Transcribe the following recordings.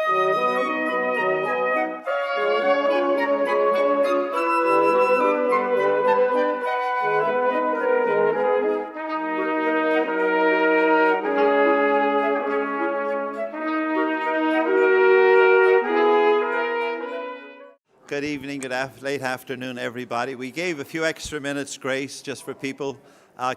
Good evening, late afternoon, everybody. We gave a few extra minutes grace just for people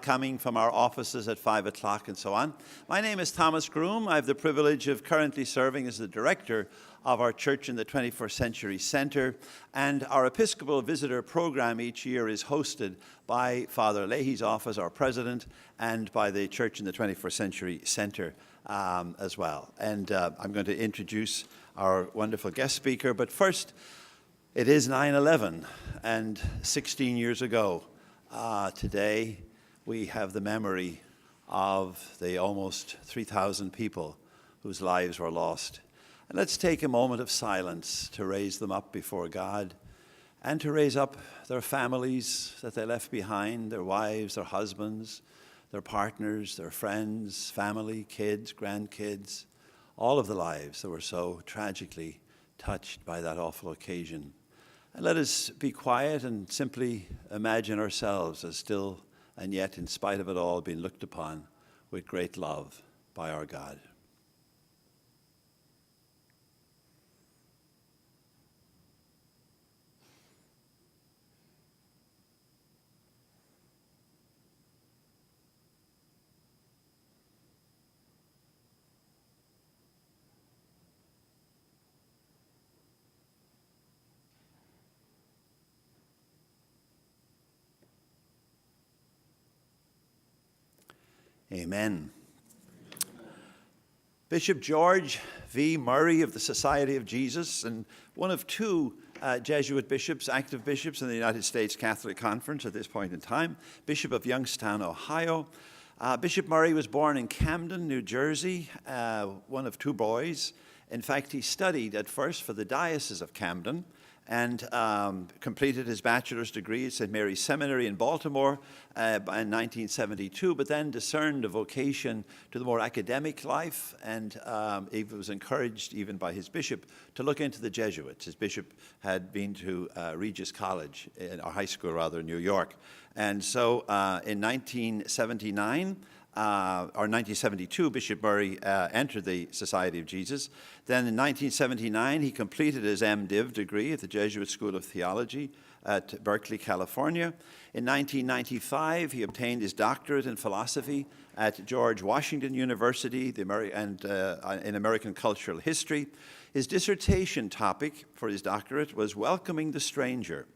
coming from our offices at 5 o'clock and so on. My name is Thomas Groom. I have the privilege of currently serving as the director of our Church in the 21st Century Center, and our Episcopal Visitor Program each year is hosted by Father Leahy's office, our president, and by the Church in the 21st Century Center as well. And I'm going to introduce our wonderful guest speaker, but first, it is 9/11, and 16 years ago, today, we have the memory of the almost 3,000 people whose lives were lost. And let's take a moment of silence to raise them up before God and to raise up their families that they left behind, their wives, their husbands, their partners, their friends, family, kids, grandkids, all of the lives that were so tragically touched by that awful occasion. And let us be quiet and simply imagine ourselves as still and yet, in spite of it all, being looked upon with great love by our God. Amen. Bishop George V. Murry of the Society of Jesus, and one of two Jesuit bishops, active bishops in the United States Catholic Conference at this point in time, Bishop of Youngstown, Ohio. Bishop Murry was born in Camden, New Jersey, one of two boys. In fact, he studied at first for the Diocese of Camden and completed his bachelor's degree at St. Mary's Seminary in Baltimore in 1972, but then discerned a vocation to the more academic life, and he was encouraged even by his bishop to look into the Jesuits. His bishop had been to Regis College, or high school rather, in New York. And so in 1979, or 1972, Bishop Murry entered the Society of Jesus. Then in 1979, he completed his MDiv degree at the Jesuit School of Theology at Berkeley, California. In 1995, he obtained his doctorate in philosophy at George Washington University in American Cultural History. His dissertation topic for his doctorate was Welcoming the Stranger,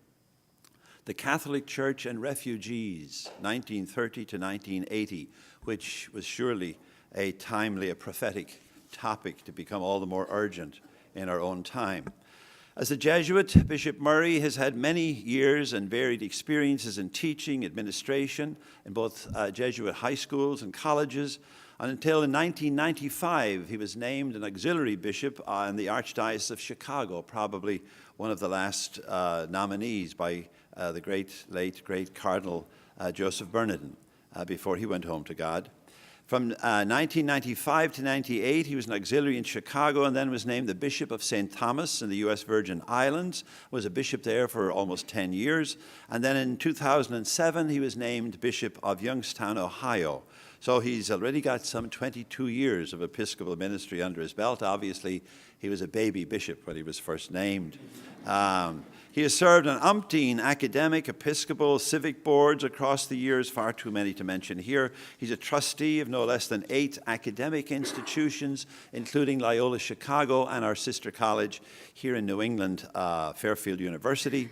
the Catholic Church and Refugees, 1930 to 1980, which was surely a timely, a prophetic topic to become all the more urgent in our own time. As a Jesuit, Bishop Murry has had many years and varied experiences in teaching, administration, in both Jesuit high schools and colleges, and until in 1995, he was named an auxiliary bishop in the Archdiocese of Chicago, probably one of the last nominees by the late great Cardinal Joseph Bernardin before he went home to God. From 1995 to 98, he was an auxiliary in Chicago and then was named the Bishop of St. Thomas in the U.S. Virgin Islands, was a bishop there for almost 10 years. And then in 2007, he was named Bishop of Youngstown, Ohio. So he's already got some 22 years of episcopal ministry under his belt. Obviously, he was a baby bishop when he was first named. He has served on umpteen academic, episcopal, civic boards across the years, far too many to mention here. He's a trustee of no less than 8 academic institutions, including Loyola Chicago and our sister college here in New England, Fairfield University.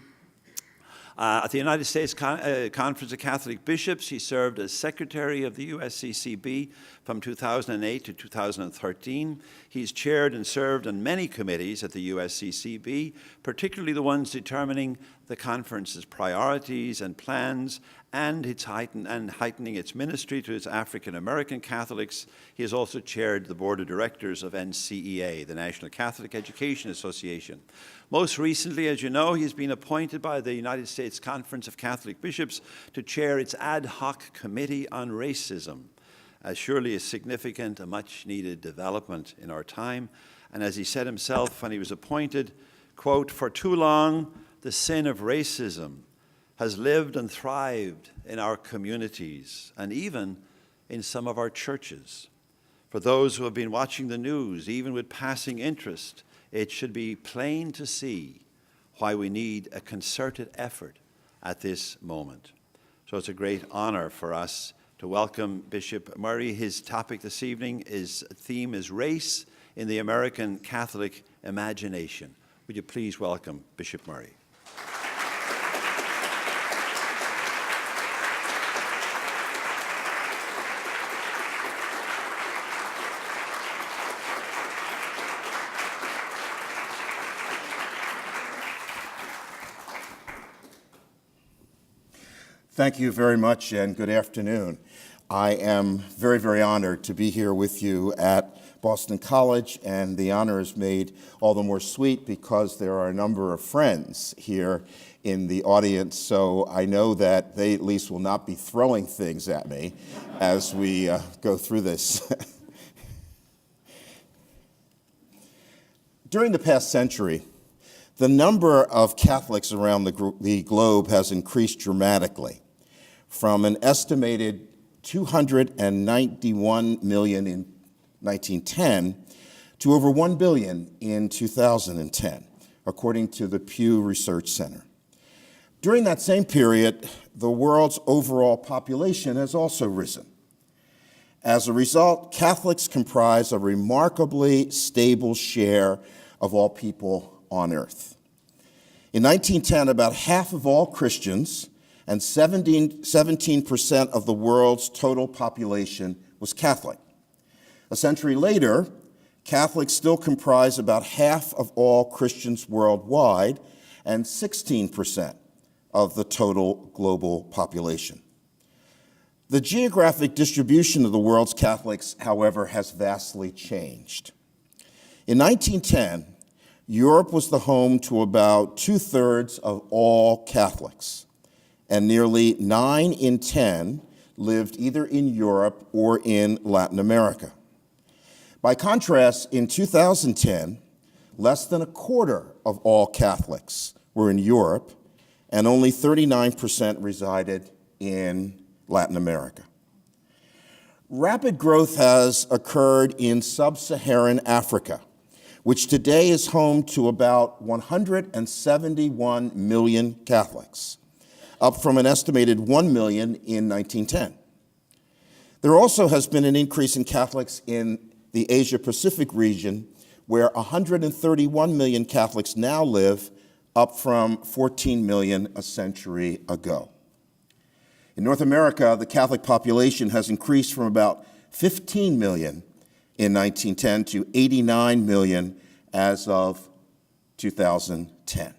At the United States Conference of Catholic Bishops, he served as secretary of the USCCB from 2008 to 2013. He's chaired and served on many committees at the USCCB, particularly the ones determining the conference's priorities and plans, and heightening its ministry to its African American Catholics. He has also chaired the board of directors of NCEA, the National Catholic Education Association. Most recently, as you know, he has been appointed by the United States Conference of Catholic Bishops to chair its Ad Hoc Committee on Racism. surely a significant, a much-needed development in our time. And as he said himself when he was appointed, quote, "For too long, the sin of racism has lived and thrived in our communities and even in some of our churches. For those who have been watching the news, even with passing interest, it should be plain to see why we need a concerted effort at this moment." So it's a great honor for us to welcome Bishop Murry. His topic this evening, his theme is Race in the American Catholic Imagination. Would you please welcome Bishop Murry? Thank you very much, and good afternoon. I am very, very honored to be here with you at Boston College, and the honor is made all the more sweet because there are a number of friends here in the audience, so I know that they at least will not be throwing things at me as we go through this. During the past century, the number of Catholics around the globe has increased dramatically, from an estimated 291 million in 1910 to over 1 billion in 2010, according to the Pew Research Center. During that same period, the world's overall population has also risen. As a result, Catholics comprise a remarkably stable share of all people on earth. In 1910, about half of all Christians and 17% of the world's total population was Catholic. A century later, Catholics still comprise about half of all Christians worldwide and 16% of the total global population. The geographic distribution of the world's Catholics, however, has vastly changed. In 1910, Europe was the home to about 2/3 of all Catholics, and nearly 9 in 10 lived either in Europe or in Latin America. By contrast, in 2010, less than a quarter of all Catholics were in Europe, and only 39% resided in Latin America. Rapid growth has occurred in sub-Saharan Africa, which today is home to about 171 million Catholics, up from an estimated 1 million in 1910. There also has been an increase in Catholics in the Asia-Pacific region, where 131 million Catholics now live, up from 14 million a century ago. In North America, the Catholic population has increased from about 15 million in 1910 to 89 million as of 2010.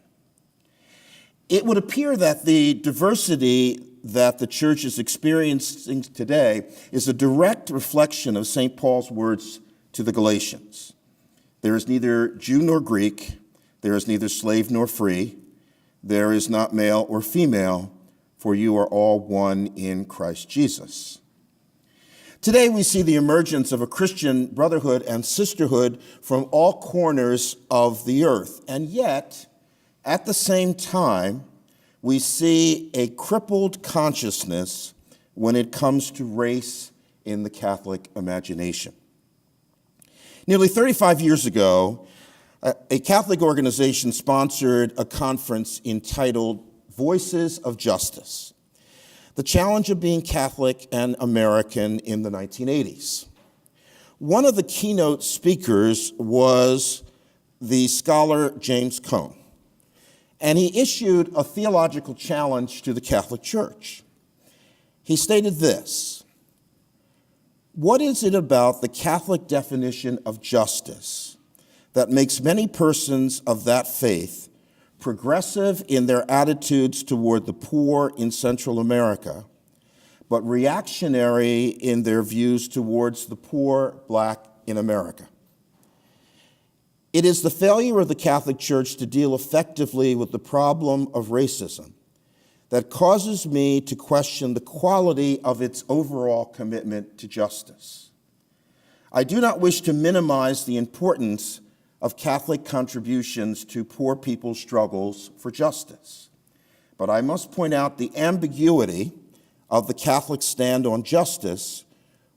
It would appear that the diversity that the church is experiencing today is a direct reflection of St. Paul's words to the Galatians. There is neither Jew nor Greek, there is neither slave nor free, there is not male or female, for you are all one in Christ Jesus. Today we see the emergence of a Christian brotherhood and sisterhood from all corners of the earth, and yet, at the same time, we see a crippled consciousness when it comes to race in the Catholic imagination. Nearly 35 years ago, a Catholic organization sponsored a conference entitled Voices of Justice, the challenge of being Catholic and American in the 1980s. One of the keynote speakers was the scholar James Cone, and he issued a theological challenge to the Catholic Church. He stated this: "What is it about the Catholic definition of justice that makes many persons of that faith progressive in their attitudes toward the poor in Central America, but reactionary in their views towards the poor Black in America? It is the failure of the Catholic Church to deal effectively with the problem of racism that causes me to question the quality of its overall commitment to justice. I do not wish to minimize the importance of Catholic contributions to poor people's struggles for justice, but I must point out the ambiguity of the Catholic stand on justice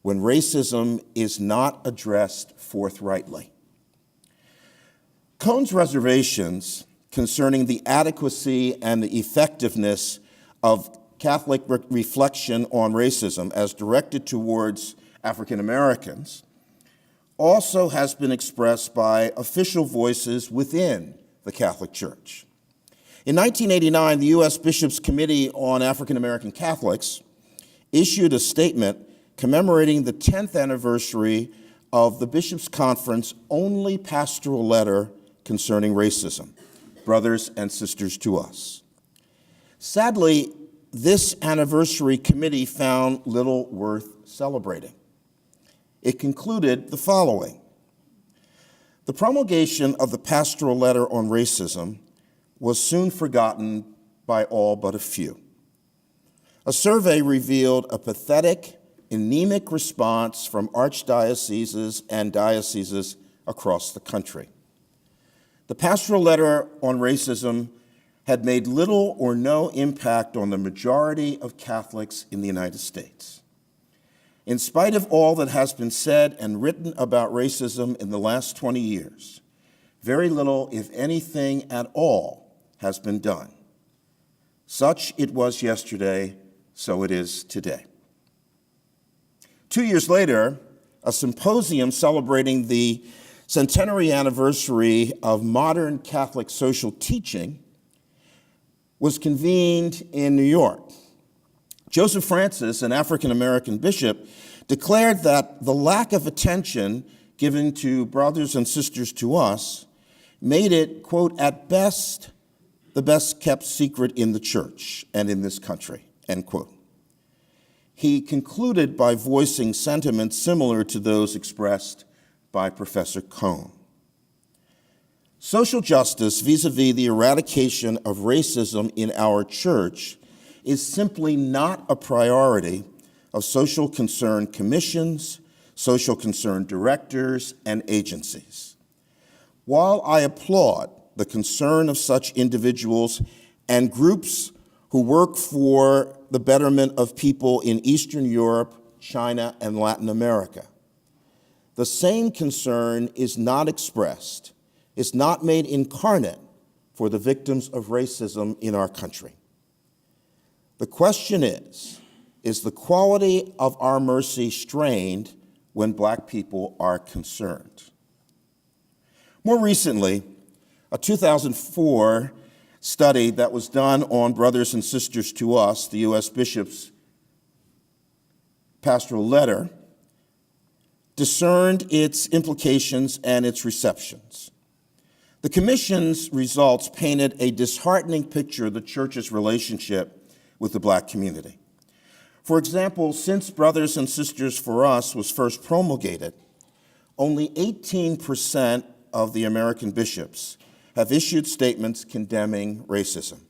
when racism is not addressed forthrightly. Cohn's reservations concerning the adequacy and the effectiveness of Catholic reflection on racism as directed towards African Americans also has been expressed by official voices within the Catholic Church. In 1989, the U.S. Bishops' Committee on African American Catholics issued a statement commemorating the 10th anniversary of the Bishops' Conference only pastoral letter concerning racism, Brothers and Sisters to Us. Sadly, this anniversary committee found little worth celebrating. It concluded the following: the promulgation of the pastoral letter on racism was soon forgotten by all but a few. A survey revealed a pathetic, anemic response from archdioceses and dioceses across the country. The pastoral letter on racism had made little or no impact on the majority of Catholics in the United States. In spite of all that has been said and written about racism in the last 20 years, very little, if anything at all, has been done. Such it was yesterday, so it is today. 2 years later, a symposium celebrating the centenary anniversary of modern Catholic social teaching was convened in New York. Joseph Francis, an African-American bishop, declared that the lack of attention given to Brothers and Sisters to Us made it, quote, at best, the best kept secret in the church and in this country, end quote. He concluded by voicing sentiments similar to those expressed by Professor Cohn. Social justice vis-a-vis the eradication of racism in our church is simply not a priority of social concern commissions, social concern directors, and agencies. While I applaud the concern of such individuals and groups who work for the betterment of people in Eastern Europe, China, and Latin America, the same concern is not expressed, is not made incarnate for the victims of racism in our country. The question is the quality of our mercy strained when Black people are concerned? More recently, a 2004 study that was done on Brothers and Sisters to Us, the U.S. Bishops' pastoral letter, discerned its implications and its receptions. The Commission's results painted a disheartening picture of the Church's relationship with the Black community. For example, since Brothers and Sisters for Us was first promulgated, only 18% of the American bishops have issued statements condemning racism.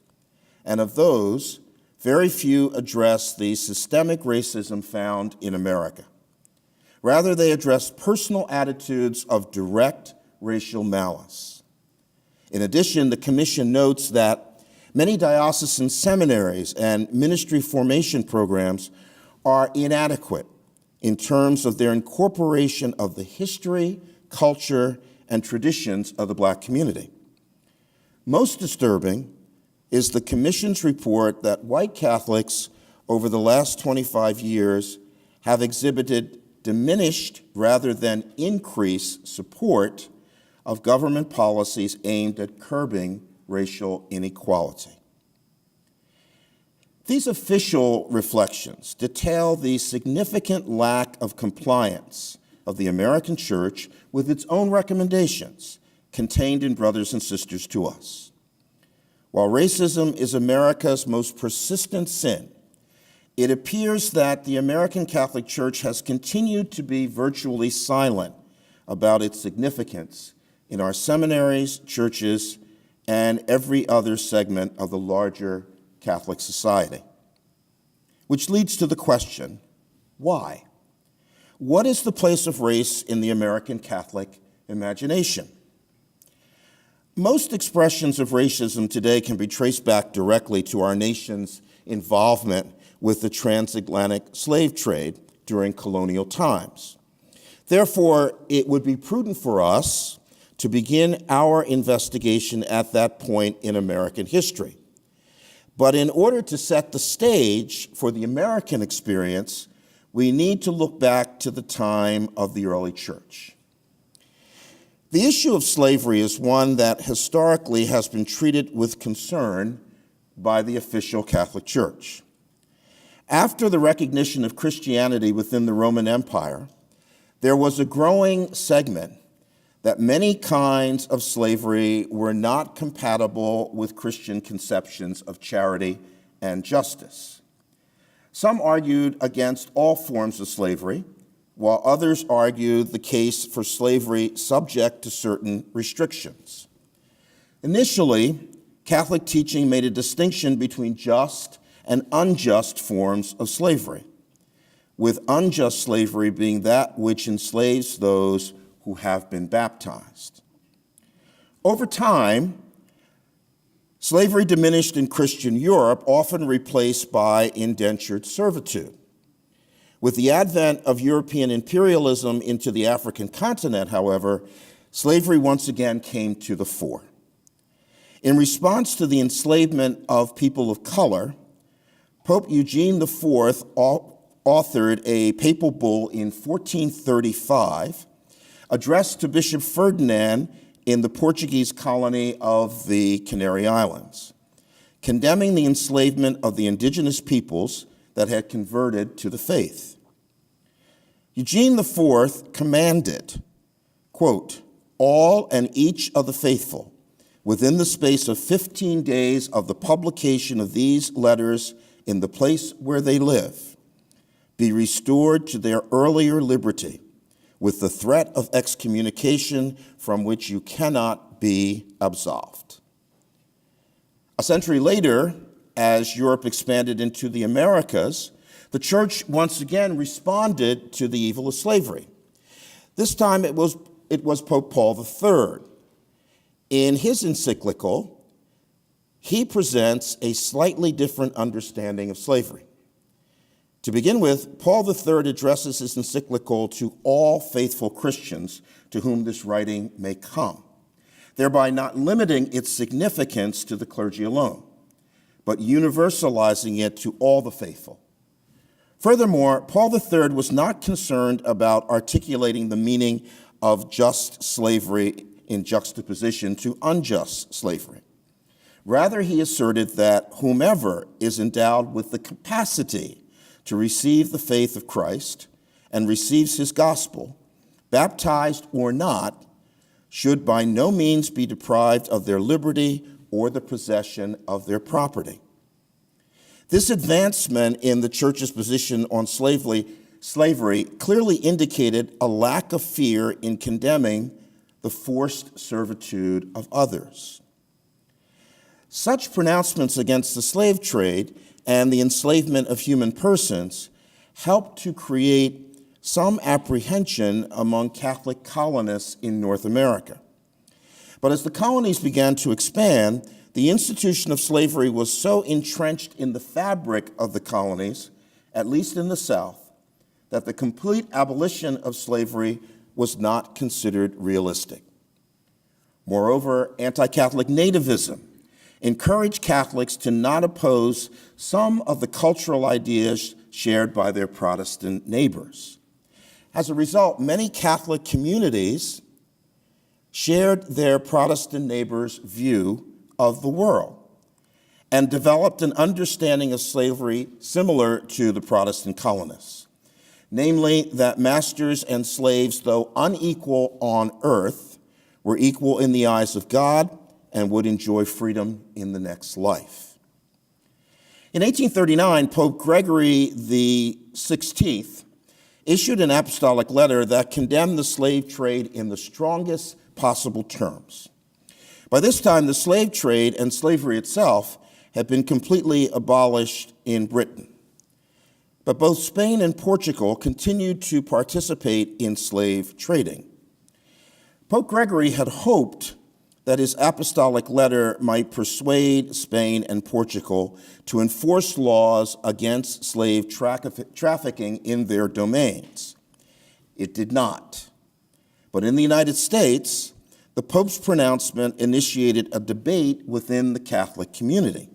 And of those, very few address the systemic racism found in America. Rather, they address personal attitudes of direct racial malice. In addition, the Commission notes that many diocesan seminaries and ministry formation programs are inadequate in terms of their incorporation of the history, culture, and traditions of the Black community. Most disturbing is the Commission's report that white Catholics over the last 25 years have exhibited diminished rather than increased support of government policies aimed at curbing racial inequality. These official reflections detail the significant lack of compliance of the American Church with its own recommendations contained in Brothers and Sisters to Us. While racism is America's most persistent sin, it appears that the American Catholic Church has continued to be virtually silent about its significance in our seminaries, churches, and every other segment of the larger Catholic society. Which leads to the question, why? What is the place of race in the American Catholic imagination? Most expressions of racism today can be traced back directly to our nation's involvement with the transatlantic slave trade during colonial times. Therefore, it would be prudent for us to begin our investigation at that point in American history. But in order to set the stage for the American experience, we need to look back to the time of the early church. The issue of slavery is one that historically has been treated with concern by the official Catholic Church. After the recognition of Christianity within the Roman Empire, there was a growing segment that many kinds of slavery were not compatible with Christian conceptions of charity and justice. Some argued against all forms of slavery, while others argued the case for slavery subject to certain restrictions. Initially, Catholic teaching made a distinction between just and unjust forms of slavery, with unjust slavery being that which enslaves those who have been baptized. Over time, slavery diminished in Christian Europe, often replaced by indentured servitude. With the advent of European imperialism into the African continent, however, slavery once again came to the fore. In response to the enslavement of people of color, Pope Eugene IV authored a papal bull in 1435 addressed to Bishop Ferdinand in the Portuguese colony of the Canary Islands, condemning the enslavement of the indigenous peoples that had converted to the faith. Eugene IV commanded, quote, all and each of the faithful, within the space of 15 days of the publication of these letters in the place where they live, be restored to their earlier liberty, with the threat of excommunication from which you cannot be absolved. A century later, as Europe expanded into the Americas, the church once again responded to the evil of slavery. This time it was Pope Paul III. In his encyclical, he presents a slightly different understanding of slavery. To begin with, Paul III addresses his encyclical to all faithful Christians to whom this writing may come, thereby not limiting its significance to the clergy alone, but universalizing it to all the faithful. Furthermore, Paul III was not concerned about articulating the meaning of just slavery in juxtaposition to unjust slavery. Rather, he asserted that whomever is endowed with the capacity to receive the faith of Christ and receives his gospel, baptized or not, should by no means be deprived of their liberty or the possession of their property. This advancement in the church's position on slavery clearly indicated a lack of fear in condemning the forced servitude of others. Such pronouncements against the slave trade and the enslavement of human persons helped to create some apprehension among Catholic colonists in North America. But as the colonies began to expand, the institution of slavery was so entrenched in the fabric of the colonies, at least in the South, that the complete abolition of slavery was not considered realistic. Moreover, anti-Catholic nativism encouraged Catholics to not oppose some of the cultural ideas shared by their Protestant neighbors. As a result, many Catholic communities shared their Protestant neighbors' view of the world and developed an understanding of slavery similar to the Protestant colonists, namely that masters and slaves, though unequal on earth, were equal in the eyes of God and would enjoy freedom in the next life. In 1839, Pope Gregory XVI issued an apostolic letter that condemned the slave trade in the strongest possible terms. By this time, the slave trade and slavery itself had been completely abolished in Britain. But both Spain and Portugal continued to participate in slave trading. Pope Gregory had hoped that his apostolic letter might persuade Spain and Portugal to enforce laws against slave trafficking in their domains. It did not. But in the United States, the Pope's pronouncement initiated a debate within the Catholic community.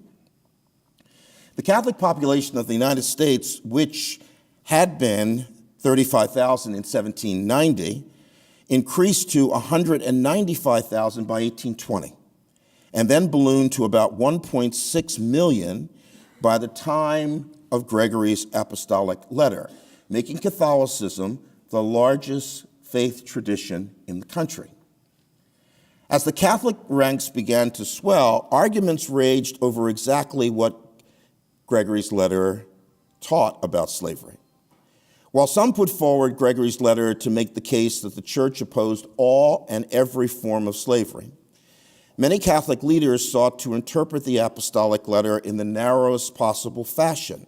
The Catholic population of the United States, which had been 35,000 in 1790, increased to 195,000 by 1820, and then ballooned to about 1.6 million by the time of Gregory's apostolic letter, making Catholicism the largest faith tradition in the country. As the Catholic ranks began to swell, arguments raged over exactly what Gregory's letter taught about slavery. While some put forward Gregory's letter to make the case that the church opposed all and every form of slavery, many Catholic leaders sought to interpret the apostolic letter in the narrowest possible fashion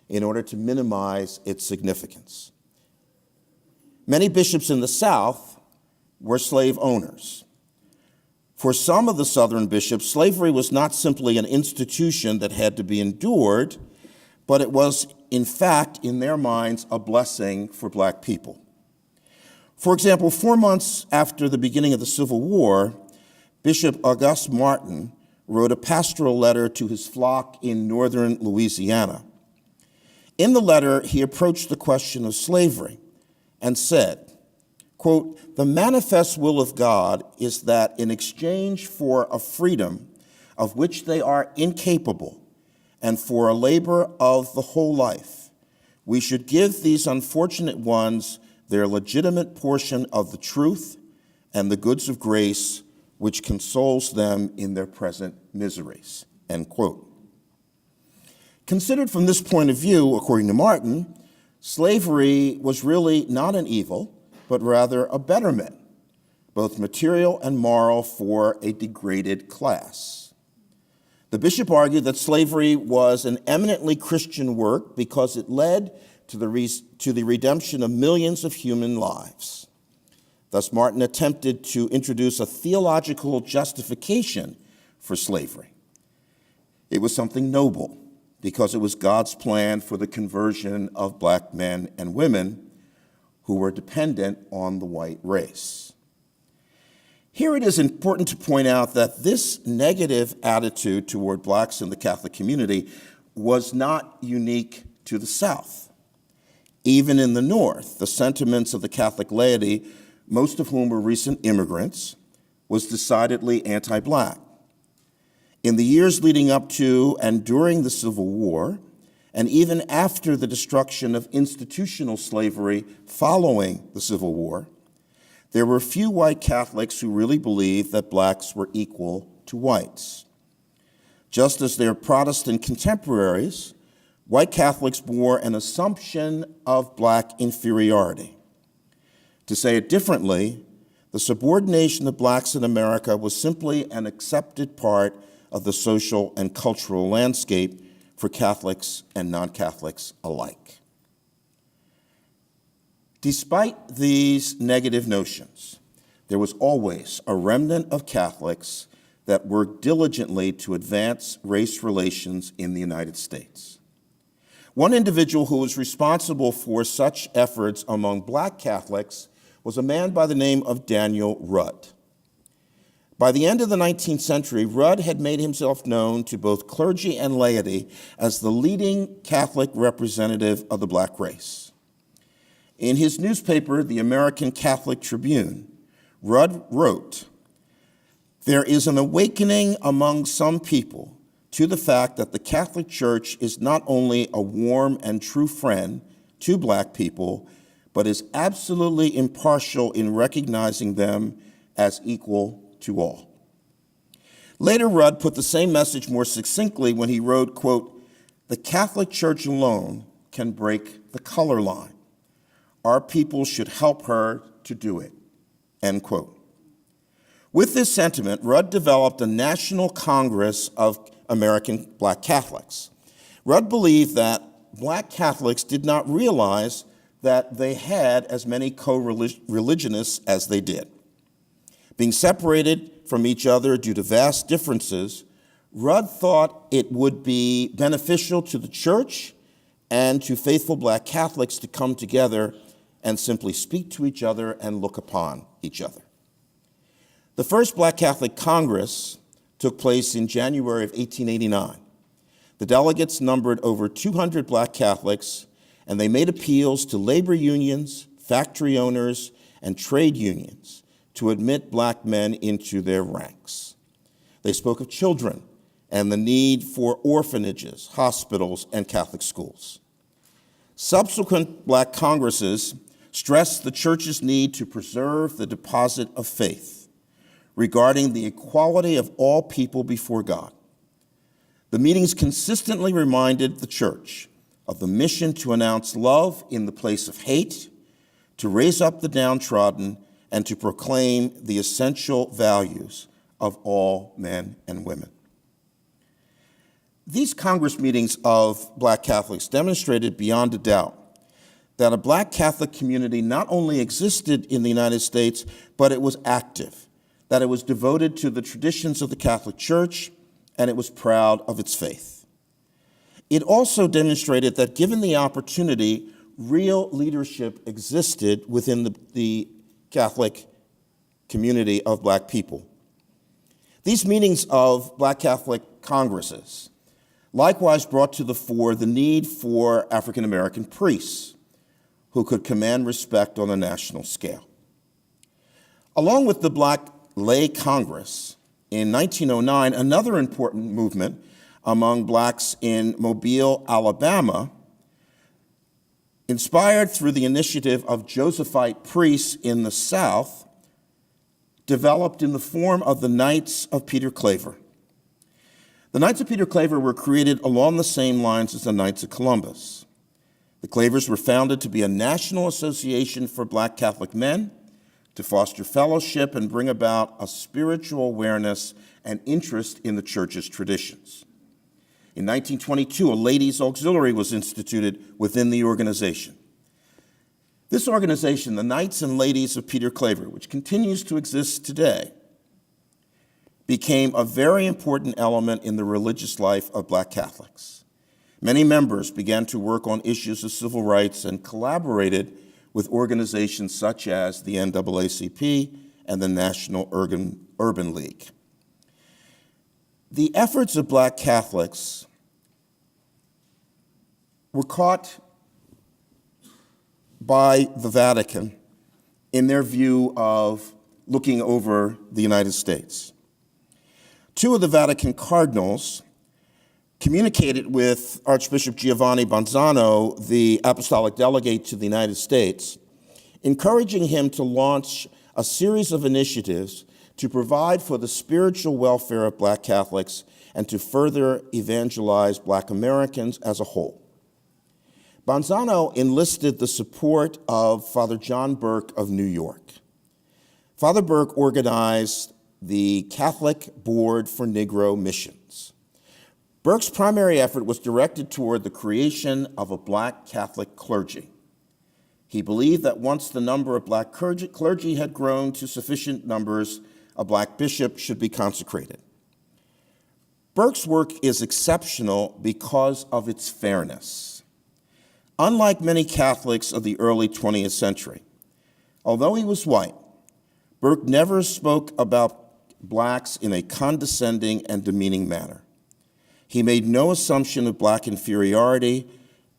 in order to minimize its significance. Many bishops in the South were slave owners. For some of the Southern bishops, slavery was not simply an institution that had to be endured, but it was, in fact, in their minds, a blessing for black people. For example, 4 months after the beginning of the Civil War, Bishop Auguste Martin wrote a pastoral letter to his flock in northern Louisiana. In the letter, he approached the question of slavery and said, quote, "The manifest will of God is that in exchange for a freedom of which they are incapable and for a labor of the whole life, we should give these unfortunate ones their legitimate portion of the truth and the goods of grace which consoles them in their present miseries," end quote. Considered from this point of view, according to Martin, slavery was really not an evil, but rather a betterment, both material and moral, for a degraded class. The bishop argued that slavery was an eminently Christian work because it led to the redemption of millions of human lives. Thus, Martin attempted to introduce a theological justification for slavery. It was something noble because it was God's plan for the conversion of black men and women who were dependent on the white race. Here it is important to point out that this negative attitude toward blacks in the Catholic community was not unique to the South. Even in the North, the sentiments of the Catholic laity, most of whom were recent immigrants, was decidedly anti-black. In the years leading up to and during the Civil War, and even after the destruction of institutional slavery following the Civil War, there were few white Catholics who really believed that blacks were equal to whites. Just as their Protestant contemporaries, white Catholics bore an assumption of black inferiority. To say it differently, the subordination of blacks in America was simply an accepted part of the social and cultural landscape for Catholics and non-Catholics alike. Despite these negative notions, there was always a remnant of Catholics that worked diligently to advance race relations in the United States. One individual who was responsible for such efforts among black Catholics was a man by the name of Daniel Rudd. By the end of the 19th century, Rudd had made himself known to both clergy and laity as the leading Catholic representative of the black race. In his newspaper, the American Catholic Tribune, Rudd wrote, "There is an awakening among some people to the fact that the Catholic Church is not only a warm and true friend to black people, but is absolutely impartial in recognizing them as equal to all." Later, Rudd put the same message more succinctly when he wrote, quote, "The Catholic Church alone can break the color line. Our people should help her to do it," end quote. With this sentiment, Rudd developed a national congress of American black Catholics. Rudd believed that black Catholics did not realize that they had as many co-religionists as they did. Being separated from each other due to vast differences, Rudd thought it would be beneficial to the church and to faithful black Catholics to come together and simply speak to each other and look upon each other. The first Black Catholic Congress took place in January of 1889. The delegates numbered over 200 black Catholics, and they made appeals to labor unions, factory owners, and trade unions to admit black men into their ranks. They spoke of children and the need for orphanages, hospitals, and Catholic schools. Subsequent black congresses stressed the church's need to preserve the deposit of faith regarding the equality of all people before God. The meetings consistently reminded the church of the mission to announce love in the place of hate, to raise up the downtrodden, and to proclaim the essential values of all men and women. These Congress meetings of black Catholics demonstrated beyond a doubt that a black Catholic community not only existed in the United States, but it was active, that it was devoted to the traditions of the Catholic Church, and it was proud of its faith. It also demonstrated that given the opportunity, real leadership existed within the Catholic community of black people. These meetings of black Catholic congresses likewise brought to the fore the need for African American priests who could command respect on a national scale. Along with the Black Lay Congress, in 1909, another important movement among blacks in Mobile, Alabama, inspired through the initiative of Josephite priests in the South, developed in the form of the Knights of Peter Claver. The Knights of Peter Claver were created along the same lines as the Knights of Columbus. The Clavers were founded to be a national association for black Catholic men, to foster fellowship and bring about a spiritual awareness and interest in the church's traditions. In 1922, a ladies' auxiliary was instituted within the organization. This organization, the Knights and Ladies of Peter Claver, which continues to exist today, became a very important element in the religious life of black Catholics. Many members began to work on issues of civil rights and collaborated with organizations such as the NAACP and the National Urban League. The efforts of black Catholics were caught by the Vatican in their view of looking over the United States. Two of the Vatican cardinals communicated with Archbishop Giovanni Bonzano, the apostolic delegate to the United States, encouraging him to launch a series of initiatives to provide for the spiritual welfare of black Catholics and to further evangelize black Americans as a whole. Bonzano enlisted the support of Father John Burke of New York. Father Burke organized the Catholic Board for Negro Missions. Burke's primary effort was directed toward the creation of a black Catholic clergy. He believed that once the number of black clergy had grown to sufficient numbers, a black bishop should be consecrated. Burke's work is exceptional because of its fairness. Unlike many Catholics of the early 20th century, although he was white, Burke never spoke about blacks in a condescending and demeaning manner. He made no assumption of black inferiority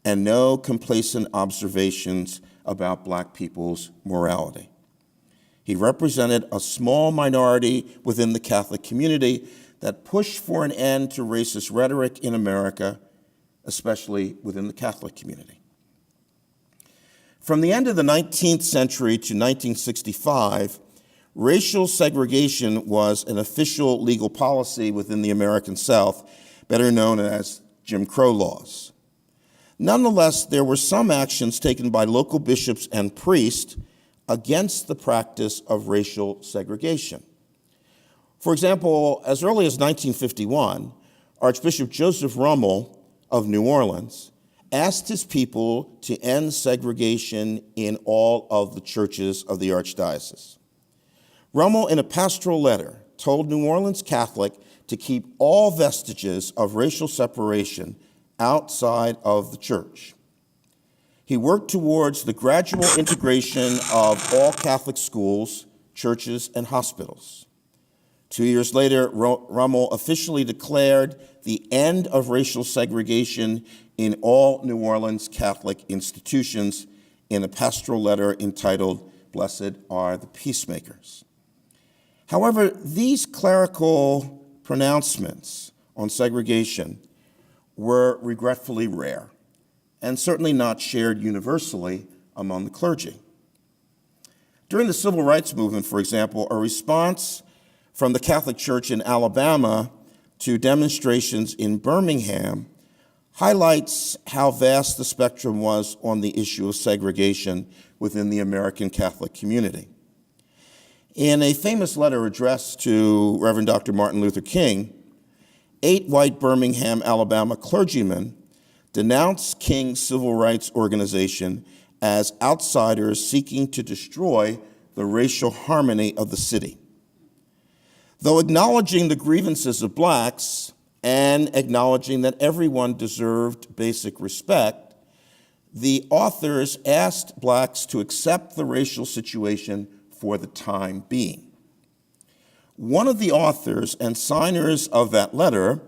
and no complacent observations about black people's morality. He represented a small minority within the Catholic community that pushed for an end to racist rhetoric in America, especially within the Catholic community. From the end of the 19th century to 1965, racial segregation was an official legal policy within the American South, better known as Jim Crow laws. Nonetheless, there were some actions taken by local bishops and priests against the practice of racial segregation. For example, as early as 1951, Archbishop Joseph Rummel of New Orleans asked his people to end segregation in all of the churches of the archdiocese. Rummel, in a pastoral letter, told New Orleans Catholic to keep all vestiges of racial separation outside of the church. He worked towards the gradual integration of all Catholic schools, churches, and hospitals. 2 years later, Rummel officially declared the end of racial segregation in all New Orleans Catholic institutions in a pastoral letter entitled, "Blessed Are the Peacemakers." However, these clerical pronouncements on segregation were regretfully rare and certainly not shared universally among the clergy. During the Civil Rights Movement, for example, a response from the Catholic Church in Alabama to demonstrations in Birmingham highlights how vast the spectrum was on the issue of segregation within the American Catholic community. In a famous letter addressed to Reverend Dr. Martin Luther King, 8 white Birmingham, Alabama clergymen denounced King's civil rights organization as outsiders seeking to destroy the racial harmony of the city. Though acknowledging the grievances of blacks and acknowledging that everyone deserved basic respect, the authors asked blacks to accept the racial situation for the time being. One of the authors and signers of that letter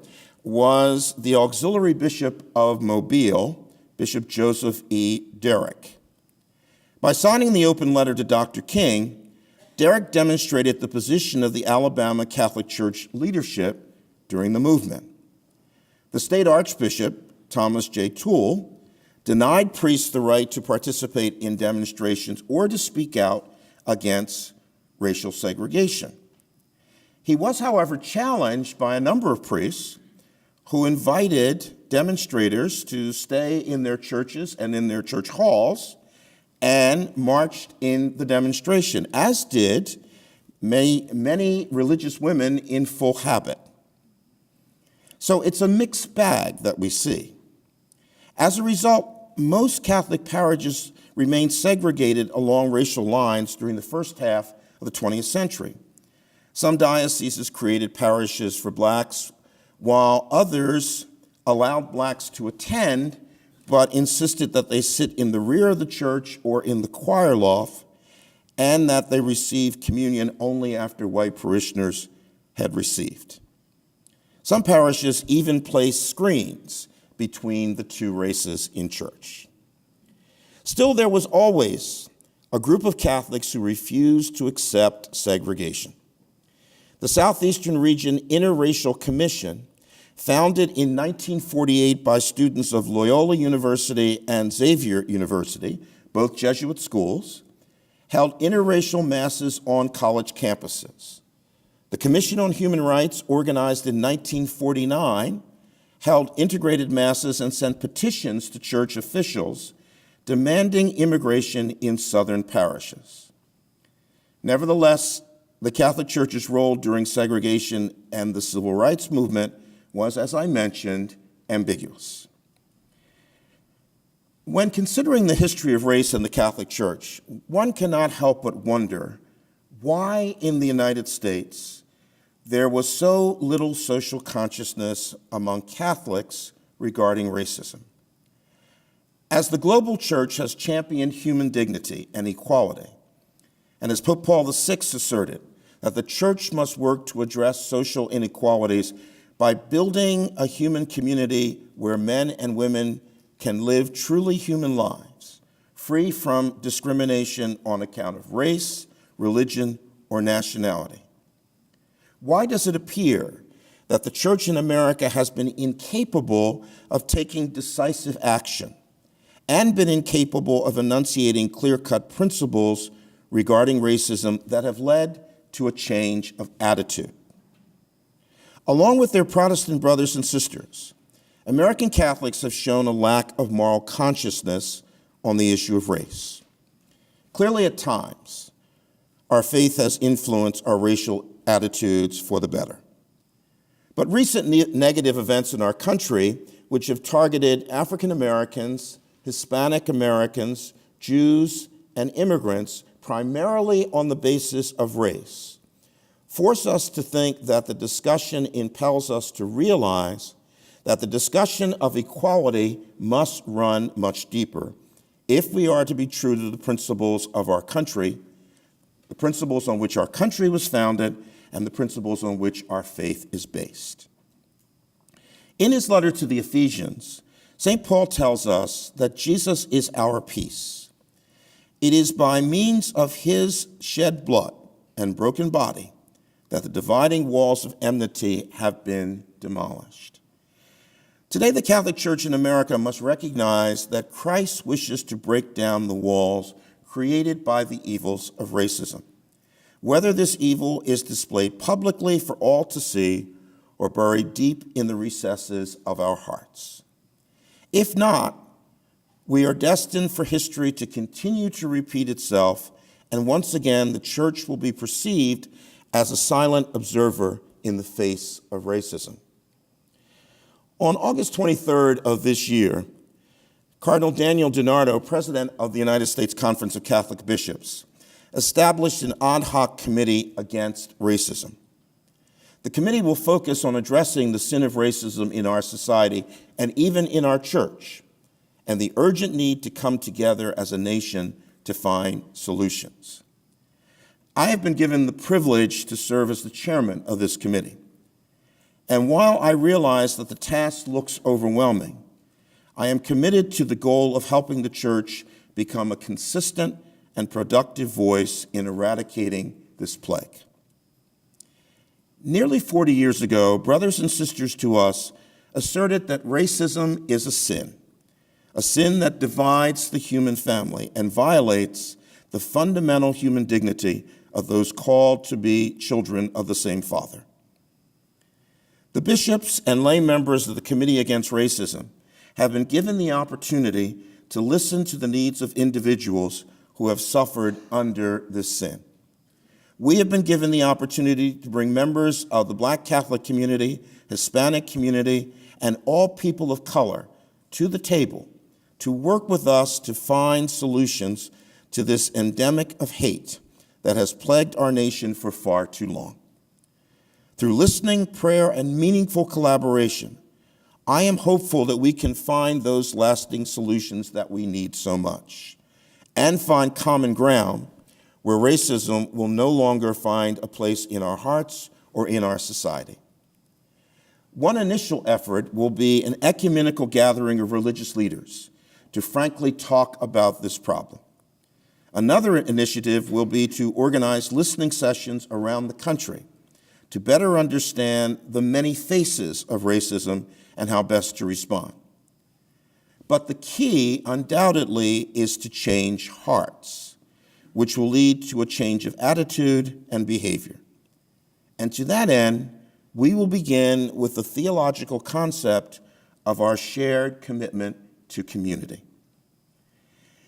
was the auxiliary bishop of Mobile, Bishop Joseph E. Derrick. By signing the open letter to Dr. King, Derrick demonstrated the position of the Alabama Catholic Church leadership during the movement. The state archbishop, Thomas J. Toole, denied priests the right to participate in demonstrations or to speak out against racial segregation. He was, however, challenged by a number of priests who invited demonstrators to stay in their churches and in their church halls and marched in the demonstration, as did many religious women in full habit. So it's a mixed bag that we see. As a result, most Catholic parishes remained segregated along racial lines during the first half of the 20th century. Some dioceses created parishes for blacks, while others allowed blacks to attend, but insisted that they sit in the rear of the church or in the choir loft, and that they receive communion only after white parishioners had received. Some parishes even placed screens between the two races in church. Still, there was always a group of Catholics who refused to accept segregation. The Southeastern Region Interracial Commission, founded in 1948 by students of Loyola University and Xavier University, both Jesuit schools, held interracial masses on college campuses. The Commission on Human Rights, organized in 1949, held integrated masses and sent petitions to church officials demanding immigration in southern parishes. Nevertheless, the Catholic Church's role during segregation and the civil rights movement was, as I mentioned, ambiguous. When considering the history of race in the Catholic Church, one cannot help but wonder why in the United States there was so little social consciousness among Catholics regarding racism. As the global church has championed human dignity and equality, and as Pope Paul VI asserted that the church must work to address social inequalities by building a human community where men and women can live truly human lives, free from discrimination on account of race, religion, or nationality. Why does it appear that the church in America has been incapable of taking decisive action and been incapable of enunciating clear-cut principles regarding racism that have led to a change of attitude? Along with their Protestant brothers and sisters, American Catholics have shown a lack of moral consciousness on the issue of race. Clearly, at times, our faith has influenced our racial attitudes for the better. But recent negative events in our country, which have targeted African Americans, Hispanic Americans, Jews, and immigrants primarily on the basis of race, force us to think that the discussion impels us to realize that the discussion of equality must run much deeper if we are to be true to the principles of our country, the principles on which our country was founded, and the principles on which our faith is based. In his letter to the Ephesians, St. Paul tells us that Jesus is our peace. It is by means of his shed blood and broken body that the dividing walls of enmity have been demolished. Today, the Catholic Church in America must recognize that Christ wishes to break down the walls created by the evils of racism, whether this evil is displayed publicly for all to see or buried deep in the recesses of our hearts. If not, we are destined for history to continue to repeat itself, and once again, the Church will be perceived as a silent observer in the face of racism. On August 23rd of this year, Cardinal Daniel DiNardo, President of the United States Conference of Catholic Bishops, established an Ad Hoc Committee against racism. The committee will focus on addressing the sin of racism in our society and even in our church, and the urgent need to come together as a nation to find solutions. I have been given the privilege to serve as the chairman of this committee. And while I realize that the task looks overwhelming, I am committed to the goal of helping the church become a consistent and productive voice in eradicating this plague. Nearly 40 years ago, brothers and sisters to us asserted that racism is a sin that divides the human family and violates the fundamental human dignity of those called to be children of the same Father. The bishops and lay members of the Committee Against Racism have been given the opportunity to listen to the needs of individuals who have suffered under this sin. We have been given the opportunity to bring members of the Black Catholic community, Hispanic community, and all people of color to the table to work with us to find solutions to this endemic of hate that has plagued our nation for far too long. Through listening, prayer, and meaningful collaboration, I am hopeful that we can find those lasting solutions that we need so much and find common ground where racism will no longer find a place in our hearts or in our society. One initial effort will be an ecumenical gathering of religious leaders to frankly talk about this problem. Another initiative will be to organize listening sessions around the country to better understand the many faces of racism and how best to respond. But the key, undoubtedly, is to change hearts, which will lead to a change of attitude and behavior. And to that end, we will begin with the theological concept of our shared commitment to community.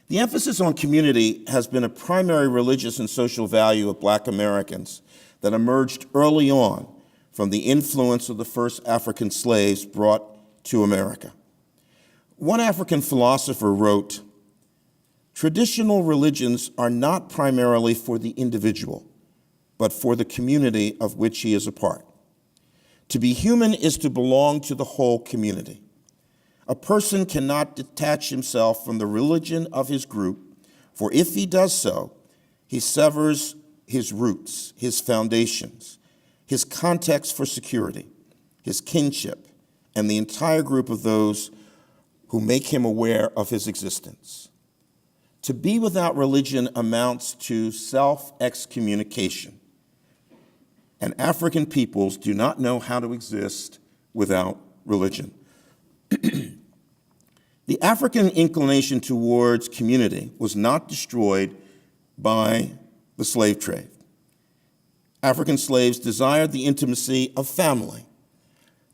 The emphasis on community has been a primary religious and social value of Black Americans that emerged early on from the influence of the first African slaves brought to America. One African philosopher wrote, "Traditional religions are not primarily for the individual, but for the community of which he is a part. To be human is to belong to the whole community. A person cannot detach himself from the religion of his group, for if he does so, he severs his roots, his foundations, his context for security, his kinship, and the entire group of those who make him aware of his existence. To be without religion amounts to self-excommunication, and African peoples do not know how to exist without religion." The African inclination towards community was not destroyed by the slave trade. African slaves desired the intimacy of family.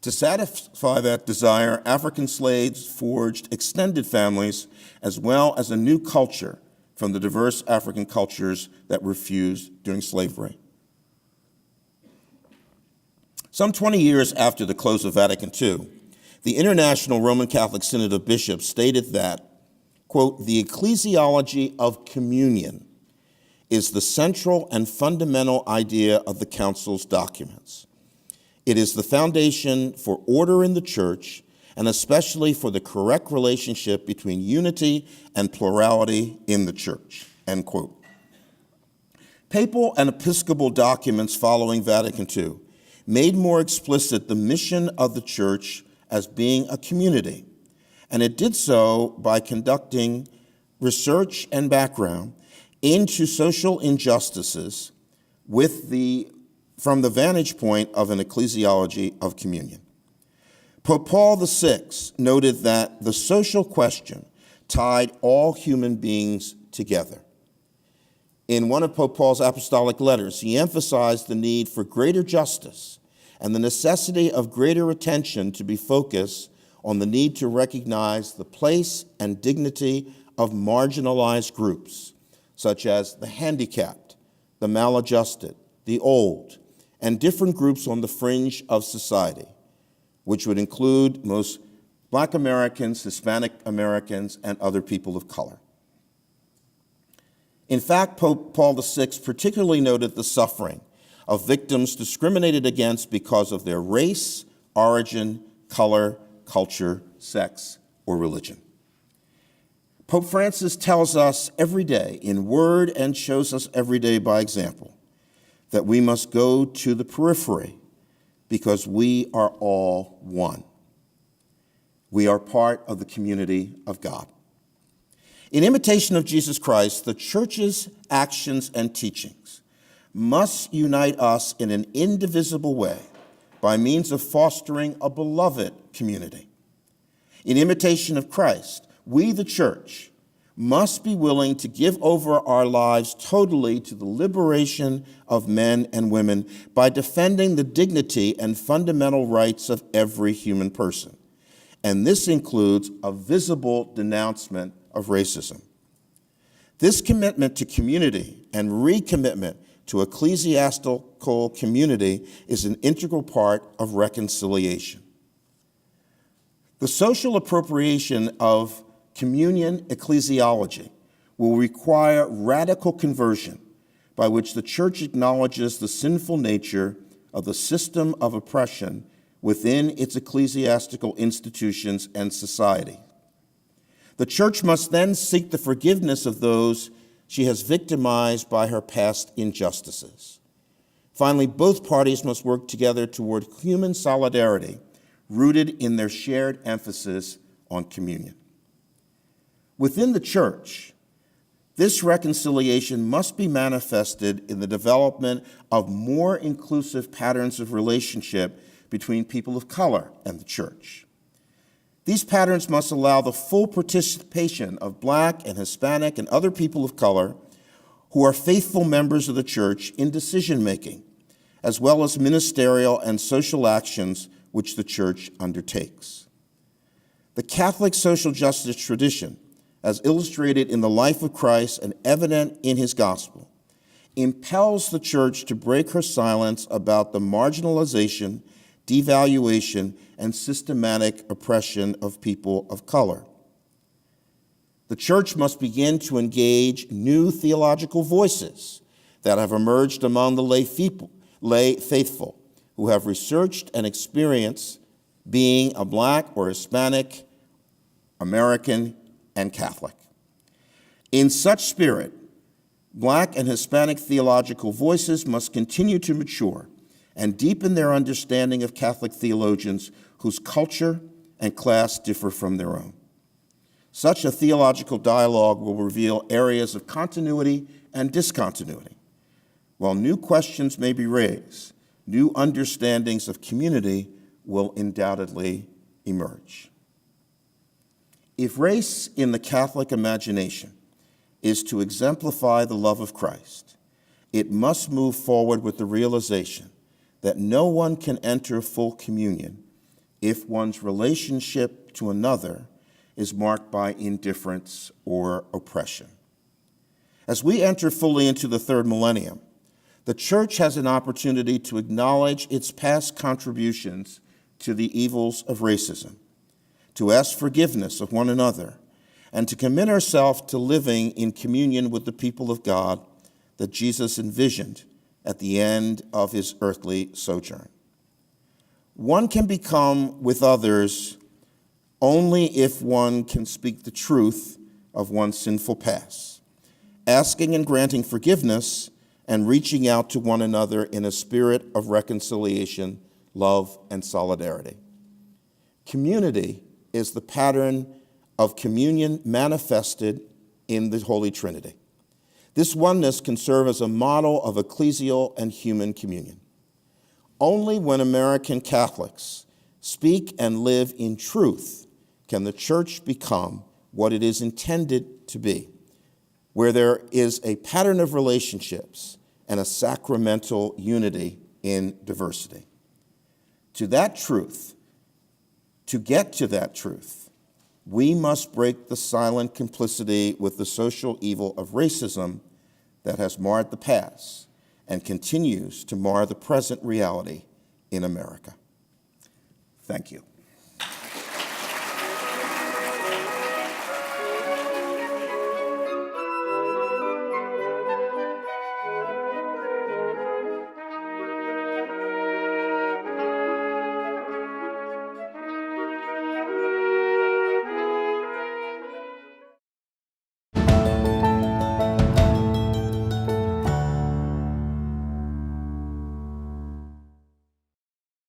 To satisfy that desire, African slaves forged extended families as well as a new culture from the diverse African cultures that were fused during slavery. Some 20 years after the close of Vatican II, the International Roman Catholic Synod of Bishops stated that, quote, "The Ecclesiology of Communion is the central and fundamental idea of the Council's documents. It is the foundation for order in the Church, and especially for the correct relationship between unity and plurality in the Church," end quote. Papal and episcopal documents following Vatican II made more explicit the mission of the Church as being a community, and it did so by conducting research and background into social injustices from the vantage point of an ecclesiology of communion. Pope Paul VI noted that the social question tied all human beings together. In one of Pope Paul's apostolic letters, he emphasized the need for greater justice and the necessity of greater attention to be focused on the need to recognize the place and dignity of marginalized groups, such as the handicapped, the maladjusted, the old, and different groups on the fringe of society, which would include most Black Americans, Hispanic Americans, and other people of color. In fact, Pope Paul VI particularly noted the suffering of victims discriminated against because of their race, origin, color, culture, sex, or religion. Pope Francis tells us every day in word and shows us every day by example that we must go to the periphery because we are all one. We are part of the community of God. In imitation of Jesus Christ, the Church's actions and teachings must unite us in an indivisible way by means of fostering a beloved community. In imitation of Christ, we, the Church, must be willing to give over our lives totally to the liberation of men and women by defending the dignity and fundamental rights of every human person. And this includes a visible denouncement of racism. This commitment to community and recommitment to ecclesiastical community is an integral part of reconciliation. The social appropriation of communion ecclesiology will require radical conversion by which the Church acknowledges the sinful nature of the system of oppression within its ecclesiastical institutions and society. The Church must then seek the forgiveness of those she has victimized by her past injustices. Finally, both parties must work together toward human solidarity rooted in their shared emphasis on communion. Within the Church, this reconciliation must be manifested in the development of more inclusive patterns of relationship between people of color and the Church. These patterns must allow the full participation of Black and Hispanic and other people of color who are faithful members of the Church in decision-making, as well as ministerial and social actions which the Church undertakes. The Catholic social justice tradition, as illustrated in the life of Christ and evident in his gospel, impels the Church to break her silence about the marginalization, devaluation, and systematic oppression of people of color. The Church must begin to engage new theological voices that have emerged among the lay faithful who have researched and experienced being a Black or Hispanic, American, and Catholic. In such spirit, Black and Hispanic theological voices must continue to mature and deepen their understanding of Catholic theologians whose culture and class differ from their own. Such a theological dialogue will reveal areas of continuity and discontinuity. While new questions may be raised, new understandings of community will undoubtedly emerge. If race in the Catholic imagination is to exemplify the love of Christ, it must move forward with the realization that no one can enter full communion if one's relationship to another is marked by indifference or oppression. As we enter fully into the third millennium, the church has an opportunity to acknowledge its past contributions to the evils of racism, to ask forgiveness of one another, and to commit ourselves to living in communion with the people of God that Jesus envisioned at the end of his earthly sojourn. One can become with others only if one can speak the truth of one's sinful past, asking and granting forgiveness and reaching out to one another in a spirit of reconciliation, love, and solidarity. Community is the pattern of communion manifested in the Holy Trinity. This oneness can serve as a model of ecclesial and human communion. Only when American Catholics speak and live in truth can the church become what it is intended to be, where there is a pattern of relationships and a sacramental unity in diversity. To get to that truth, we must break the silent complicity with the social evil of racism that has marred the past and continues to mar the present reality in America. Thank you.